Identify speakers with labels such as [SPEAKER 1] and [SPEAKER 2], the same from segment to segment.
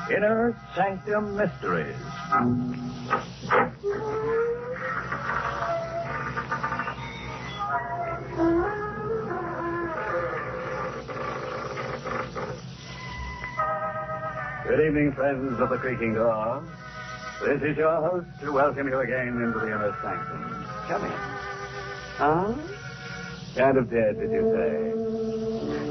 [SPEAKER 1] Inner Sanctum Mysteries. Good evening, friends of the creaking door. This is your host to welcome you again into the Inner Sanctum. Come in. Huh? Kind of dead, did you say?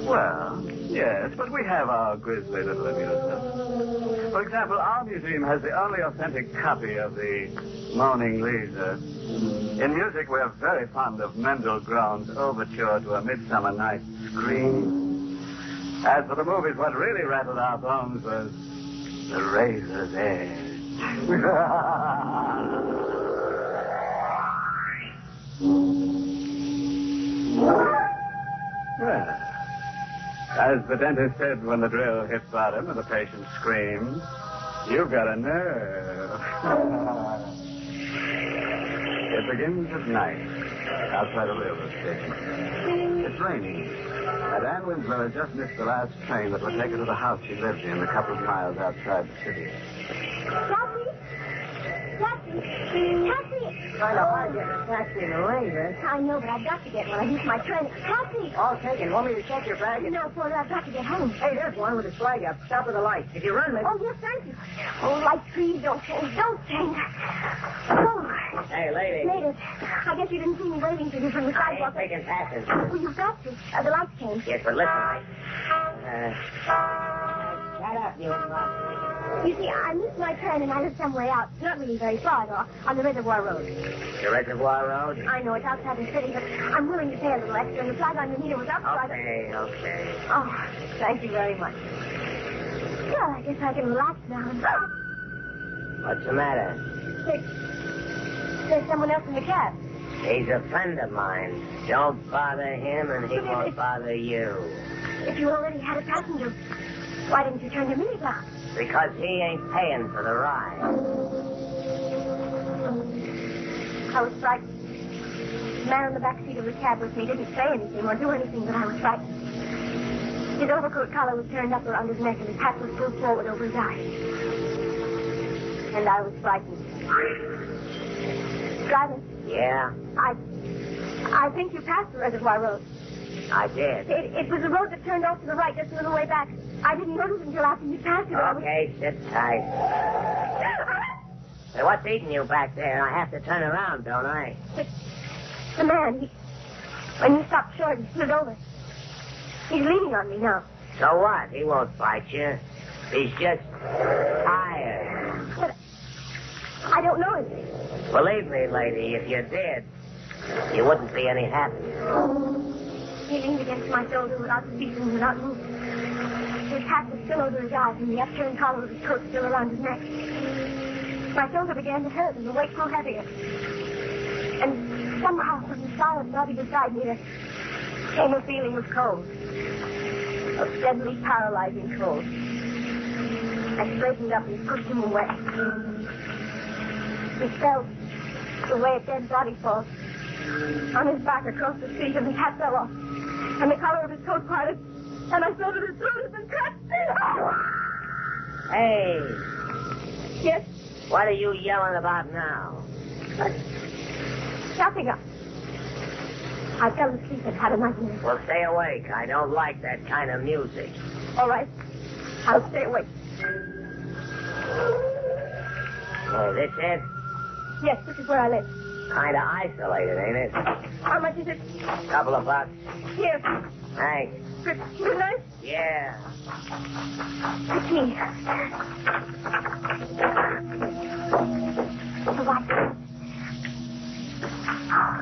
[SPEAKER 1] Well, yes, but we have our grisly little amusements. For example, our museum has the only authentic copy of the Moaning Leader. In music, we're very fond of Mendel Ground's Overture to a Midsummer Night's Scream. As for the movies, what really rattled our bones was The Razor's Edge. Well, as the dentist said when the drill hit bottom and the patient screams, you've got a nerve. It begins at night outside a railroad station. It's raining, and Anne Winslow has just missed the last train that would take her to the house she lives in a couple of miles outside the city.
[SPEAKER 2] Taxi!
[SPEAKER 3] Kind of hard getting a taxi in the rain, eh?
[SPEAKER 2] I know, but I've got to get one. I missed my train. Taxi!
[SPEAKER 3] All taken. Want me to check your baggage?
[SPEAKER 2] No, Porter, I've got to get home.
[SPEAKER 3] Hey, there's one with his flag up. Stop at the light. If you run, maybe...
[SPEAKER 2] Oh, yes, thank you. Oh, lights, please, don't change. Don't change. Oh.
[SPEAKER 3] Hey, lady.
[SPEAKER 2] Native, I guess you didn't see me waving to you from the
[SPEAKER 3] I
[SPEAKER 2] sidewalk.
[SPEAKER 3] ain't taking passengers.
[SPEAKER 2] Well, you've got to. The lights came.
[SPEAKER 3] Yes, but listen, shut up, you
[SPEAKER 2] You see, I missed my train and I live some way out. Not really very far, though, on the Reservoir Road.
[SPEAKER 3] The Reservoir Road?
[SPEAKER 2] I know it's outside the city, but I'm willing to pay a little extra, and the flag on your meter was up, so
[SPEAKER 3] Okay.
[SPEAKER 2] Oh, thank you very much. Well, I guess I can relax now.
[SPEAKER 3] What's the matter?
[SPEAKER 2] There's someone else in the cab.
[SPEAKER 3] He's a friend of mine. Don't bother him, and he won't bother you.
[SPEAKER 2] If you already had a passenger, why didn't you turn your meter down?
[SPEAKER 3] Because he ain't paying for the ride.
[SPEAKER 2] I was frightened. The man in the back seat of the cab with me didn't say anything or do anything, but I was frightened. His overcoat collar was turned up around his neck, and his hat was pulled forward over his eyes. And I was frightened. Driver?
[SPEAKER 3] Yeah?
[SPEAKER 2] I think you passed the Reservoir Road.
[SPEAKER 3] I did.
[SPEAKER 2] It was a road that turned off to the right just a little way back. I didn't notice until after you passed it.
[SPEAKER 3] Okay, sit tight. Hey, what's eating you back there? I have to turn around, don't I?
[SPEAKER 2] The man, when you stopped short, he slid over. He's leaning on me now.
[SPEAKER 3] So what? He won't bite you. He's just tired.
[SPEAKER 2] But I don't know anything.
[SPEAKER 3] Believe me, lady, if you did, you wouldn't be any happier.
[SPEAKER 2] He leaned against my shoulder without speaking, without moving. His hat was still over his eyes, and the upturned collar of his coat still around his neck. My shoulder began to hurt, and the weight grew heavier. And somehow, from the silent body beside me, there came a feeling of cold. Of steadily paralyzing cold. I straightened up and pushed him away. He fell the way a dead body falls. On his back across the seat, and his hat fell off. And the collar of his coat parted. And I saw that his throat had been cut.
[SPEAKER 3] Hey.
[SPEAKER 2] Yes?
[SPEAKER 3] What are you yelling about now?
[SPEAKER 2] Nothing. I fell asleep and had a nightmare.
[SPEAKER 3] Well, stay awake. I don't like that kind of music.
[SPEAKER 2] All right. I'll stay awake.
[SPEAKER 3] Oh, this it?
[SPEAKER 2] Yes, this is where I live.
[SPEAKER 3] Kind of isolated, ain't it?
[SPEAKER 2] How much is it?
[SPEAKER 3] Couple of bucks.
[SPEAKER 2] Here.
[SPEAKER 3] Thanks.
[SPEAKER 2] Good night.
[SPEAKER 3] Yeah.
[SPEAKER 2] It's me. The wife. Oh,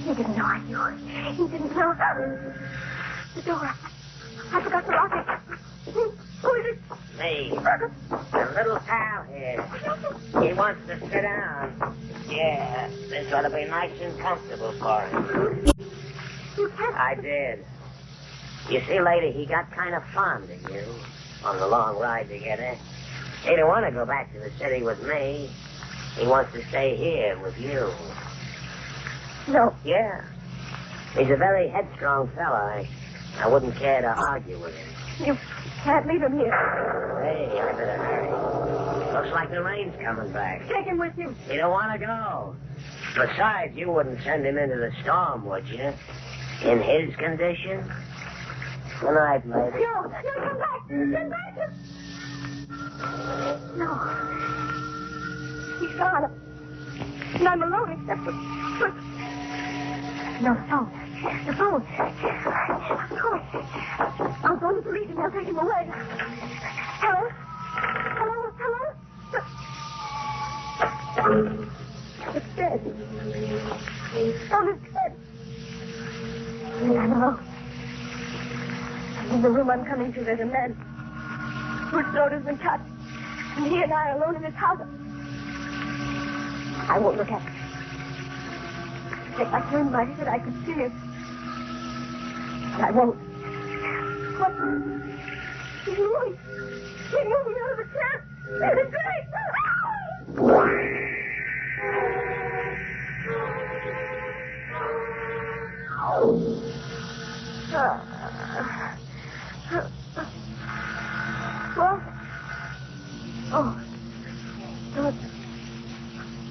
[SPEAKER 2] he didn't know I knew. He didn't know. The door. I forgot to lock it. Who is it?
[SPEAKER 3] Me. The little pal here. He wants to sit down. Yeah, this ought to be nice and comfortable for him.
[SPEAKER 2] You can't.
[SPEAKER 3] I did. You see, lady, he got kind of fond of you on the long ride together. He didn't want to go back to the city with me. He wants to stay here with you.
[SPEAKER 2] No.
[SPEAKER 3] Yeah. He's a very headstrong fella. I wouldn't care to argue with him.
[SPEAKER 2] Can't leave him here.
[SPEAKER 3] Hey, I better hurry. Looks like the rain's coming back.
[SPEAKER 2] Take him with you.
[SPEAKER 3] You don't want to go. Besides, you wouldn't send him into the storm, would you? In his condition? Good night, lady.
[SPEAKER 2] No, come back. Come back. No. He's gone. And I'm alone except for... No, the phone. The phone. Of course. I'll go to the police and they'll take him away. Hello? It's dead. Phone is dead. And I'm alone. In the room I'm coming to, there's a man whose throat has been cut. And he and I are alone in his house. I won't look at him. If I turned my head, I could see him. But I won't. What? He's moving. He's moving out of the chair. It's great. What? Oh.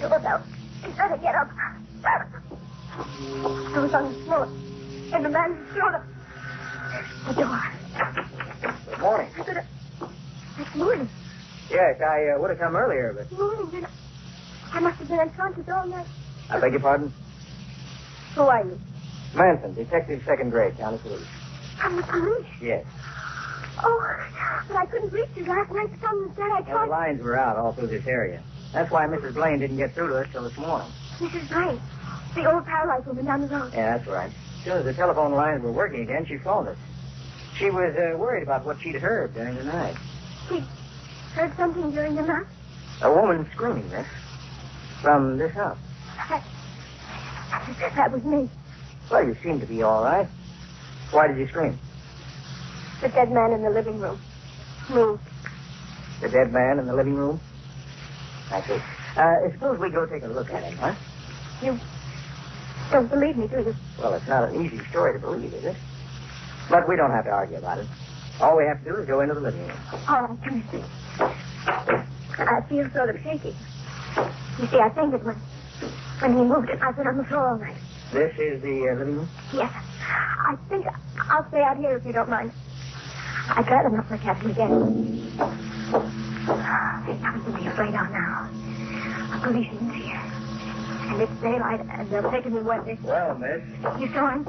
[SPEAKER 2] Door's out. He's got to get up. Door's on the floor. And the man's thrown up. The door.
[SPEAKER 4] Good morning.
[SPEAKER 2] It's morning.
[SPEAKER 4] Yes, I would have come earlier, but...
[SPEAKER 2] Morning, then. I must have been unconscious all night.
[SPEAKER 4] I beg your pardon?
[SPEAKER 2] Who are you?
[SPEAKER 4] Manson, detective second grade, county police.
[SPEAKER 2] From the police?
[SPEAKER 4] Yes.
[SPEAKER 2] Oh, but I couldn't reach you last night. Someone said I
[SPEAKER 4] Well,
[SPEAKER 2] tried...
[SPEAKER 4] the lines were out all through this area. That's why Mrs. Blaine didn't get through to us till this morning.
[SPEAKER 2] Mrs. Blaine. The old paralyzed woman down the road.
[SPEAKER 4] Yeah, that's right. As soon as the telephone lines were working again, she phoned us. She was worried about what she'd heard during the night.
[SPEAKER 2] She heard something during the night?
[SPEAKER 4] A woman screaming, miss. From this house.
[SPEAKER 2] That was me.
[SPEAKER 4] Well, you seem to be all right. Why did you scream?
[SPEAKER 2] The dead man in the living room. Me.
[SPEAKER 4] The dead man in the living room? I see. Suppose we go take a look at him, huh?
[SPEAKER 2] You don't believe me, do you?
[SPEAKER 4] Well, it's not an easy story to believe, is it? But we don't have to argue about it. All we have to do is go into the living room.
[SPEAKER 2] All right, come here. I feel sort of shaky. You see, I fainted when he moved it. I've been on the floor all night.
[SPEAKER 4] This is the living room?
[SPEAKER 2] Yes. I think I'll stay out here if you don't mind. I'd rather not look at him again. There's nothing to be afraid of now. A policeman's here. And it's daylight, and they'll take him away.
[SPEAKER 4] Well, miss,
[SPEAKER 2] You saw him?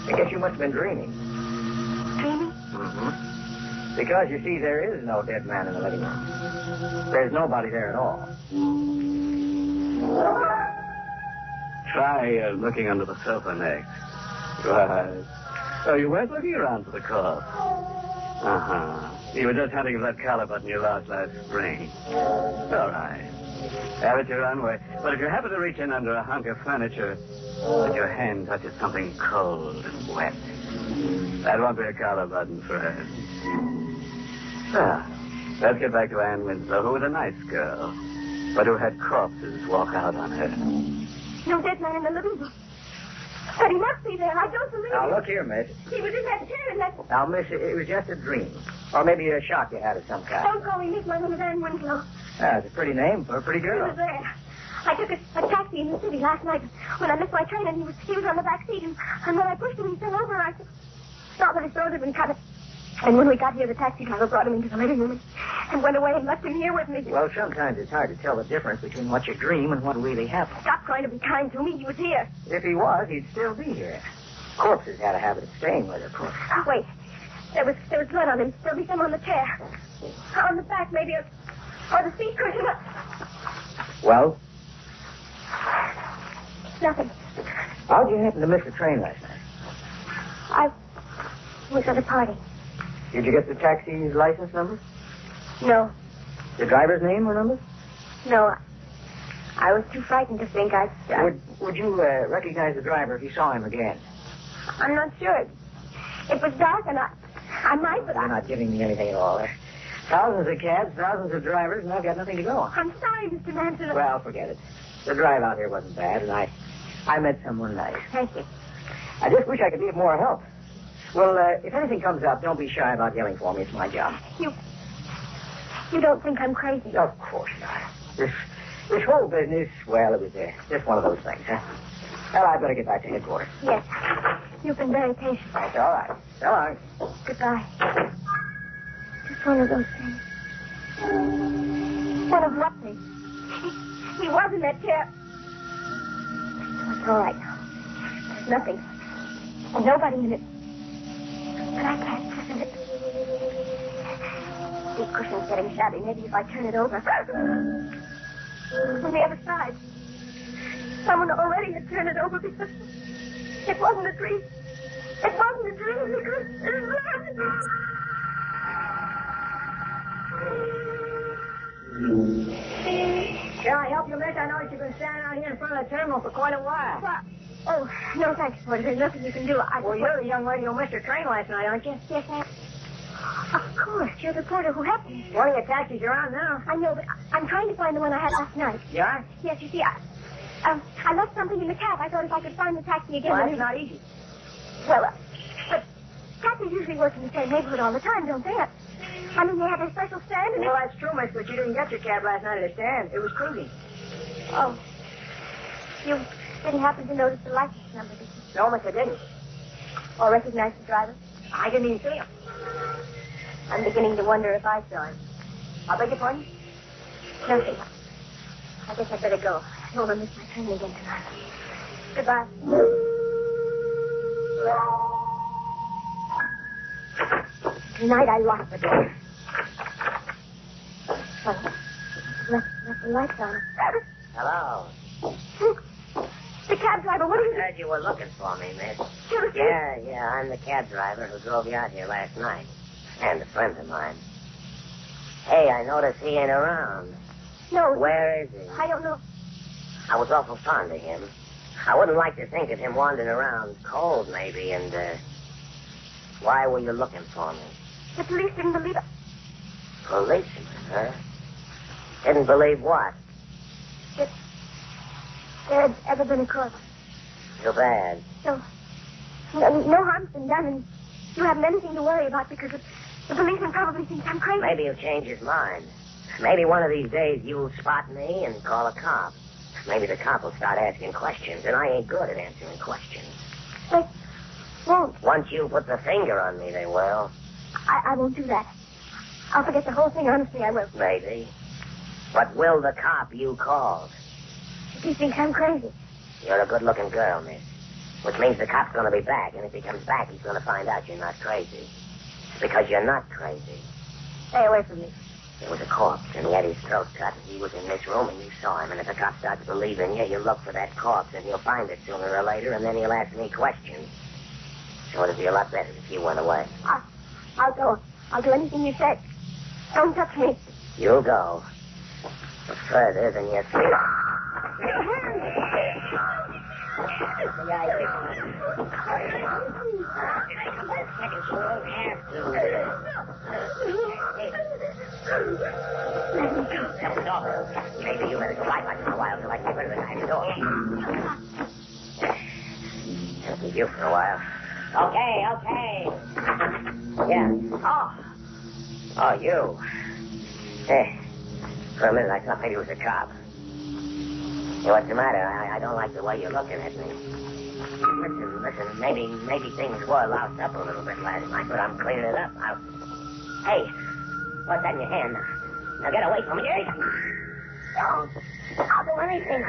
[SPEAKER 4] I guess you must have been dreaming.
[SPEAKER 2] Dreaming?
[SPEAKER 4] Mm-hmm. Because, you see, there is no dead man in the living room. There's nobody there at all.
[SPEAKER 1] Try looking under the sofa next. Right. Oh, you weren't looking around for the corpse. Uh-huh. You were just hunting for that collar button you lost last spring. All right. Have it your own way. But if you happen to reach in under a hunk of furniture, and your hand touches something cold and wet, that won't be a collar button, friend. Ah, let's get back to Anne Winslow, who was a nice girl, but who had corpses walk out on her.
[SPEAKER 2] No dead man in the living room. But he must be there. I don't believe
[SPEAKER 4] Now,
[SPEAKER 2] it.
[SPEAKER 4] look here, miss.
[SPEAKER 2] He was in that chair and that...
[SPEAKER 4] Now, miss, it was just a dream. Or maybe a shock you had of some kind.
[SPEAKER 2] Don't call me Miss. My name is Anne Winslow.
[SPEAKER 4] Ah, it's a pretty name for a pretty
[SPEAKER 2] He
[SPEAKER 4] girl.
[SPEAKER 2] was there. I took a taxi in the city last night when I missed my train, and he was on the back seat. And when I pushed him, he fell over. I saw that his throat had been cut. And when we got here, the taxi driver brought him into the living room and went away and left him here with me.
[SPEAKER 4] Well, sometimes it's hard to tell the difference between what you dream and what really happened.
[SPEAKER 2] Stop trying to be kind to me. He was here.
[SPEAKER 4] If he was, he'd still be here. Corpses had a habit of staying with their corpses.
[SPEAKER 2] Wait. There was blood on him. There'll be some on the chair. On the back, maybe, or the seat cushion.
[SPEAKER 4] Well?
[SPEAKER 2] Nothing.
[SPEAKER 4] How'd you happen to miss the train last night?
[SPEAKER 2] I was at a party.
[SPEAKER 4] Did you get the taxi's license number?
[SPEAKER 2] No.
[SPEAKER 4] The driver's name or number?
[SPEAKER 2] No. I was too frightened to think I'd...
[SPEAKER 4] Would you recognize the driver if you saw him again?
[SPEAKER 2] I'm not sure. It was dark, and I might, but
[SPEAKER 4] You're not giving me anything at all. There are thousands of cabs, thousands of drivers, and I've got nothing to go on.
[SPEAKER 2] I'm sorry, Mr. Manson.
[SPEAKER 4] Well, forget it. The drive out here wasn't bad, and I met someone nice.
[SPEAKER 2] Thank you.
[SPEAKER 4] I just wish I could be of more help. Well, if anything comes up, don't be shy about yelling for me. It's my job.
[SPEAKER 2] You don't think I'm crazy?
[SPEAKER 4] Of course not. This whole business, well, it was just one of those things, huh? Well, I'd better get back to headquarters.
[SPEAKER 2] Yes. You've been very patient.
[SPEAKER 4] That's all right. So long.
[SPEAKER 2] Goodbye. Just one of those things. One of what things? He was in that chair. It's all right now. There's nothing. And nobody in it. But I can't sit in it. The cushion's getting shabby. Maybe if I turn it over. On the other side. Someone already had turned it over because it wasn't a dream. It wasn't a dream because it was...
[SPEAKER 4] Can I help you, miss? I noticed you've been standing out here in front of the terminal for quite a while.
[SPEAKER 2] What? Oh, no, thanks, Porter. There's nothing you can do.
[SPEAKER 4] Well, you're the young lady who missed her train last night, aren't you?
[SPEAKER 2] Yes, ma'am. Of course. You're the porter who helped me.
[SPEAKER 4] Plenty of taxis around now.
[SPEAKER 2] I know, but I'm trying to find the one I had last night.
[SPEAKER 4] You are?
[SPEAKER 2] Yes, you see, I left something in the cab. I thought if I could find the taxi again...
[SPEAKER 4] Well, that's not easy.
[SPEAKER 2] Well, but taxis usually work in the same neighborhood all the time, don't they? I mean, they have a special stand and...
[SPEAKER 4] Well, that's true, miss, but you didn't get your cab last night at a stand. It was cruising.
[SPEAKER 2] Oh. You didn't happen to notice the license number, did you?
[SPEAKER 4] No, miss, I didn't.
[SPEAKER 2] Or recognize the driver?
[SPEAKER 4] I didn't even see him.
[SPEAKER 2] I'm beginning to wonder if I saw him.
[SPEAKER 4] I beg your pardon?
[SPEAKER 2] Nothing. I guess I'd better go. I don't want to miss my train again tonight. Goodbye. Tonight I locked the door. Well, left the lights on.
[SPEAKER 3] Hello.
[SPEAKER 2] The cab driver, what are you...
[SPEAKER 3] I heard you were looking for me, miss.
[SPEAKER 2] Seriously?
[SPEAKER 3] Yeah, I'm the cab driver who drove you out here last night. And a friend of mine. Hey, I notice he ain't around.
[SPEAKER 2] No.
[SPEAKER 3] Where is he?
[SPEAKER 2] I don't know.
[SPEAKER 3] I was awful fond of him. I wouldn't like to think of him wandering around cold, maybe, and, why were you looking for me?
[SPEAKER 2] The police didn't believe it.
[SPEAKER 3] Policeman, huh? Didn't believe what?
[SPEAKER 2] That there had ever been a corpse.
[SPEAKER 3] Too bad.
[SPEAKER 2] No harm's been done, and you haven't anything to worry about because the policeman probably thinks I'm crazy.
[SPEAKER 3] Maybe he'll change his mind. Maybe one of these days you'll spot me and call a cop. Maybe the cop will start asking questions, and I ain't good at answering questions.
[SPEAKER 2] They won't.
[SPEAKER 3] Once you put the finger on me, they will.
[SPEAKER 2] I won't do that. I'll forget the whole thing, honestly, I will.
[SPEAKER 3] Maybe. But will the cop you called?
[SPEAKER 2] If he thinks I'm crazy.
[SPEAKER 3] You're a good-looking girl, miss. Which means the cop's going to be back, and if he comes back, he's going to find out you're not crazy. Because you're not crazy.
[SPEAKER 2] Stay away from me.
[SPEAKER 3] There was a corpse, and he had his throat cut, and he was in this room, and you saw him. And if the cop starts believing you, you look for that corpse, and he'll find it sooner or later, and then he'll ask me questions. So it'd be a lot better if you went away.
[SPEAKER 2] I'll go. I'll do anything you say. Don't touch me.
[SPEAKER 3] You'll go. But further than you think. Maybe you better go right back for a while till I can get rid of the guy's door. I'll keep you for a while. Okay. Yeah. Oh, you. Hey, for a minute I thought maybe it was a cop. Hey, what's the matter? I don't like the way you're looking at me. Listen, maybe things were loused up a little bit last night, but I'm cleaning it up. Hey, what's that in your hand? Now get away from me.
[SPEAKER 2] I'll do anything.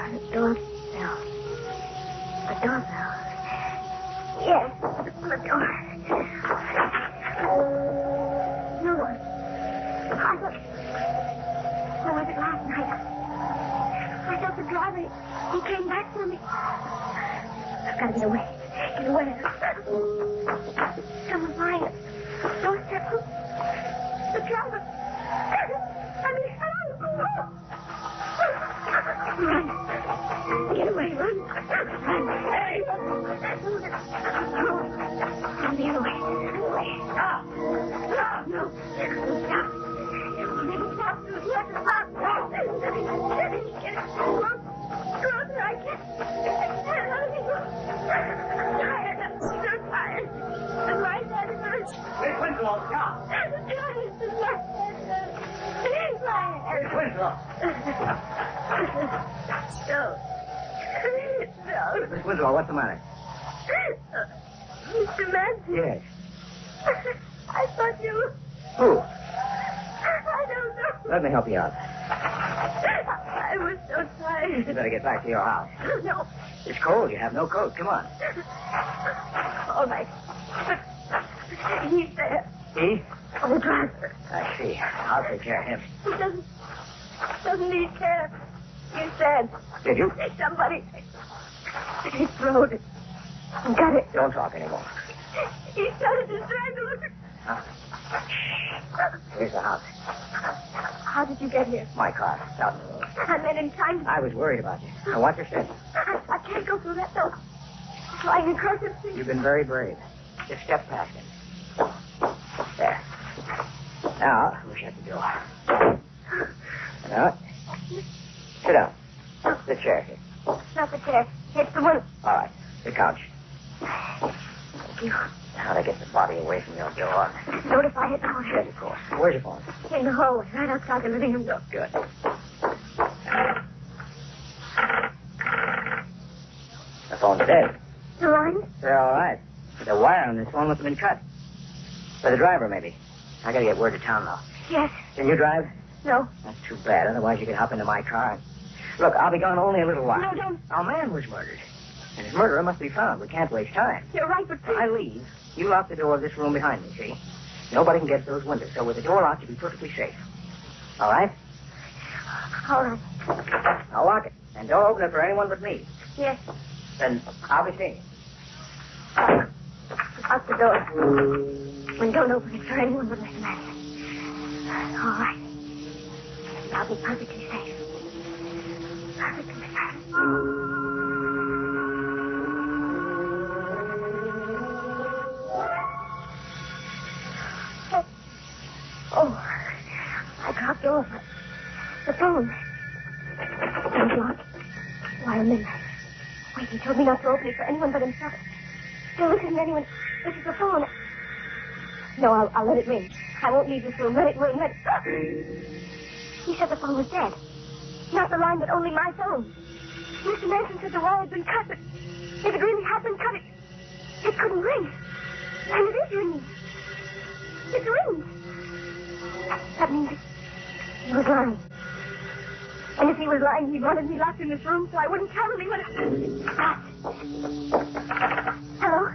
[SPEAKER 2] The doorbell. The doorbell. Yes, the door. No one. I thought... Where was it last night? I thought the driver... He came back for me. I've got to get away. Get away. Someone's lying at the doorstep. The driver. Run. Get away, run. Hey! Run the other way.
[SPEAKER 4] Miss Winslow, stop. Miss Winslow.
[SPEAKER 2] No.
[SPEAKER 4] Miss Winslow, what's the matter?
[SPEAKER 2] Mr. Manson.
[SPEAKER 4] Yes.
[SPEAKER 2] I thought you...
[SPEAKER 4] Who?
[SPEAKER 2] I don't know.
[SPEAKER 4] Let me help you out.
[SPEAKER 2] I was so tired.
[SPEAKER 4] You better get back to your house.
[SPEAKER 2] No.
[SPEAKER 4] It's cold. You have no coat. Come on.
[SPEAKER 2] All right. But he's there.
[SPEAKER 4] He?
[SPEAKER 2] On the driver.
[SPEAKER 4] I see. I'll take care of him.
[SPEAKER 2] He doesn't need care. You said.
[SPEAKER 4] Did you?
[SPEAKER 2] Somebody. He throwed it. Got it.
[SPEAKER 4] Don't talk anymore.
[SPEAKER 2] He started to strangle it.
[SPEAKER 4] Here's the house.
[SPEAKER 2] How did you get here?
[SPEAKER 4] My car. Out in the road.
[SPEAKER 2] I met in time.
[SPEAKER 4] I was worried about you. Now, watch your step.
[SPEAKER 2] I can't go through that door. Flying across the street.
[SPEAKER 4] You've been very brave. Just step past him. There. Now, we'll shut the door. Now, sit down. The chair here.
[SPEAKER 2] Not the chair. It's the one.
[SPEAKER 4] All right. The couch.
[SPEAKER 2] Thank you.
[SPEAKER 4] How to get the body away from your door.
[SPEAKER 2] Notify it now.
[SPEAKER 4] Yes, of course. Where's your phone?
[SPEAKER 2] In the hallway, right outside the living room door.
[SPEAKER 4] Good. The phone's dead.
[SPEAKER 2] The line?
[SPEAKER 4] They're all right. The wire on this phone must have been cut. For the driver, maybe. I gotta get word to town now.
[SPEAKER 2] Yes.
[SPEAKER 4] Can you drive?
[SPEAKER 2] No.
[SPEAKER 4] That's too bad. Otherwise, you could hop into my car. Look, I'll be gone only a little while.
[SPEAKER 2] No, don't.
[SPEAKER 4] Our man was murdered. And his murderer must be found. We can't waste time.
[SPEAKER 2] You're right, but please.
[SPEAKER 4] I leave. You lock the door of this room behind me, see? Nobody can get those windows, so with the door locked, you'll be perfectly safe. All right?
[SPEAKER 2] All right.
[SPEAKER 4] Now lock it. And don't open it for anyone but me.
[SPEAKER 2] Yes.
[SPEAKER 4] Then I'll be seeing you.
[SPEAKER 2] Out the door. And don't open it for anyone but Mr. Manson. All right. I'll be perfectly safe. Perfectly safe. Oh, I dropped over. The phone. It was locked. Why, a minute. Wait, he told me not to open it for anyone but himself. No, this isn't anyone. This is the phone. No, I'll let it ring. I won't leave this room. Let it ring. Let it... He said the phone was dead. Not the line, but only my phone. Mr. Manson said the wire had been cut, but if it really had been cut, it couldn't ring. And it is ringing. It rings. That means he was lying. And if he was lying, he wanted me locked in this room so I wouldn't tell anyone. Hello?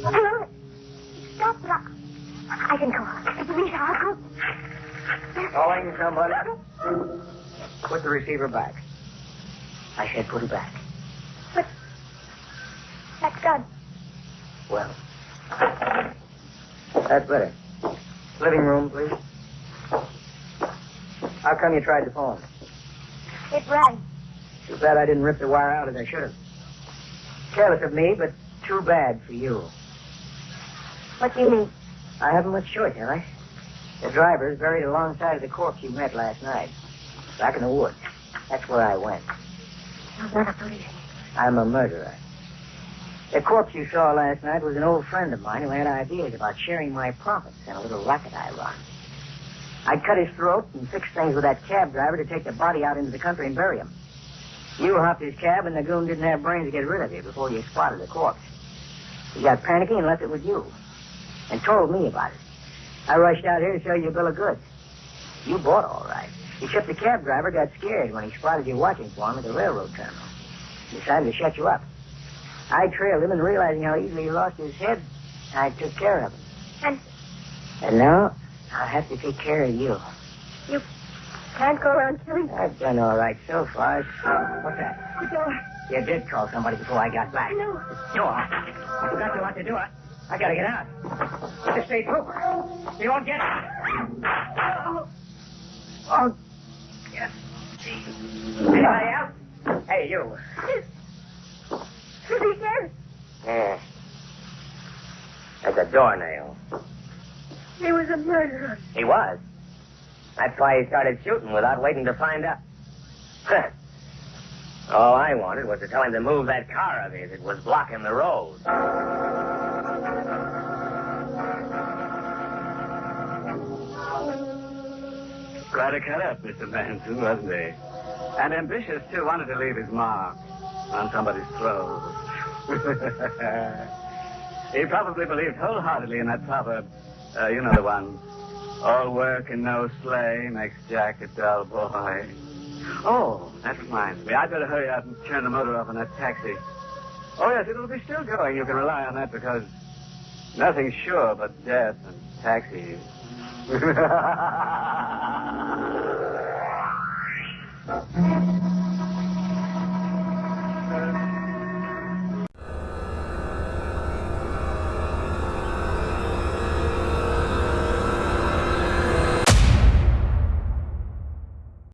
[SPEAKER 2] Hello? Stop, but I can call. The police, I'll go.
[SPEAKER 4] Calling somebody? Put the receiver back. I said put it back.
[SPEAKER 2] But that's done.
[SPEAKER 4] Well, that's better. Living room, please. How come you tried the phone?
[SPEAKER 2] It rang.
[SPEAKER 4] Too bad I didn't rip the wire out as I should have. Careless of me, but too bad for you.
[SPEAKER 2] What do you mean?
[SPEAKER 4] I haven't much choice, have I? The driver's buried alongside of the corpse you met last night. Back in the woods. That's where I went.
[SPEAKER 2] You're not a policeman.
[SPEAKER 4] I'm a murderer. The corpse you saw last night was an old friend of mine who had ideas about sharing my profits and a little racket I run. I'd cut his throat and fix things with that cab driver to take the body out into the country and bury him. You hopped his cab and the goon didn't have brains to get rid of you before you spotted the corpse. He got panicky and left it with you. And told me about it. I rushed out here to show you a bill of goods. You bought all right. Except the cab driver got scared when he spotted you watching for him at the railroad terminal. He decided to shut you up. I trailed him, and realizing how easily he lost his head, I took care of him. And now, I'll have to take care of you.
[SPEAKER 2] You can't go around killing.
[SPEAKER 4] I've done all right so far. What's that?
[SPEAKER 2] The door.
[SPEAKER 4] You did call somebody before I got back.
[SPEAKER 2] No.
[SPEAKER 4] No, I forgot to lock the door. I gotta get out. It's a state trooper. You won't get out. Oh. Yes. Anybody else? Hey, you.
[SPEAKER 2] He said.
[SPEAKER 4] Yeah. That's a doornail.
[SPEAKER 2] He was a murderer.
[SPEAKER 3] He was. That's why he started shooting without waiting to find out. All I wanted was to tell him to move that car of his. It was blocking the road.
[SPEAKER 1] Quite a cut-up, Mr. Manson, wasn't he? And ambitious, too. Wanted to leave his mark on somebody's throat. He probably believed wholeheartedly in that proverb. You know the one. All work and no slay makes Jack a dull boy. Oh, that reminds me. I'd better hurry out and turn the motor off on that taxi. Oh, yes, it'll be still going. You can rely on that because nothing's sure but death and taxis.